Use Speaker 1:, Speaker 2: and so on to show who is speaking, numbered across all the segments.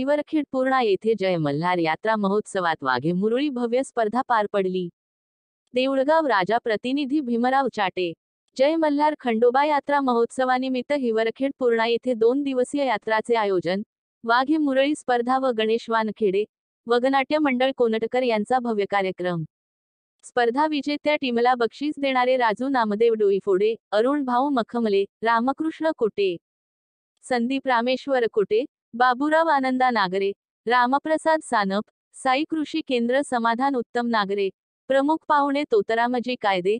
Speaker 1: हिवरखेड पूर्णा येथे जय मल्हार यात्रा महोत्सवात वाघे मुरळी भव्य स्पर्धा पार पडली। देऊळगाव राजा प्रतिनिधी भीमराव चाटे। जय मल्हार खंडोबा यात्रा महोत्सवानिमित्त हिवरखेड पूर्णा येथे 2 दिवसीय यात्राचे आयोजन, वाघे मुरळी स्पर्धा व गणेश वानखेडे वगनाट्य मंडळ कोनटकर यांचा भव्य कार्यक्रम। स्पर्धा विजेत्या टीमला बक्षीस देणारे राजू नामदेव डोईफोडे, अरुण भाऊ मखमले, रामकृष्ण कुटे, संदीप रामेश्वर कुटे, बाबूराव आनंदा नागरे, रामप्रसाद सानप, साई कृषी केंद्र समाधान उत्तम नागरे, प्रमुख पाहुणे तोतरामजी कायदे,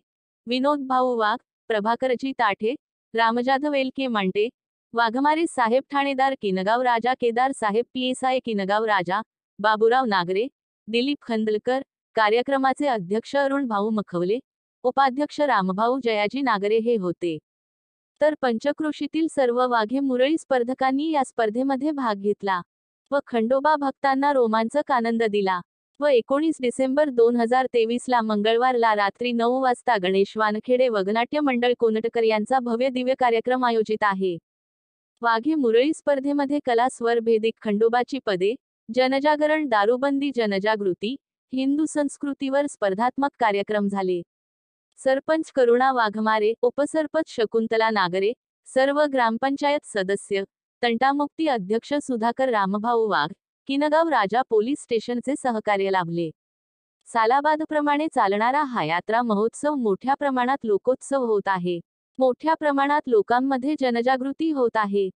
Speaker 1: विनोद भाऊ वाघ, प्रभाकरजी ताठे, रामजाधव एलके मांटे, वाघमारे साहेब ठाणेदार किनगाव राजा केदार साहेब पीएसआय किनगाव राजा, बाबूराव नागरे, दिलीप खंदलकर, कार्यक्रमाचे अध्यक्ष अरुण भाऊ मखवले, उपाध्यक्ष रामभाऊ जयाजी नागरे हे होते। तर पंचक्रोशीतील सर्व वाघे मुरळी स्पर्धकांनी या स्पर्धेमध्ये भाग घेतला व खंडोबा भक्तांना रोमांचक आनंद दिला व 19 डिसेंबर 2023 ला मंगळवारला रात्री 9 वाजता गणेश वानखेडे वगनाट्य मंडळ कोनटकर यांचा भव्य दिव्य कार्यक्रम आयोजित आहे। वाघे मुरळी स्पर्धेमध्ये कला स्वर भेदिक खंडोबाची पदे, जनजागरण दारूबंदी जनजागृती, हिंदू संस्कृतीवर स्पर्धात्मक कार्यक्रम झाले। सरपंच करुणा वाघमारे, उपसरपंच शकुंतला नागरे, सर्व ग्रामपंचायत सदस्य, तंटामुक्ती अध्यक्ष सुधाकर रामभाऊ वाघ, किनगाव राजा पोलीस स्टेशनचे सहकार्य लाभले। सालाबादप्रमाणे चालणारा हा यात्रा महोत्सव मोठ्या प्रमाणात लोकोत्सव होत आहे। मोठ्या प्रमाणात लोकांमध्ये जनजागृती होत आहे।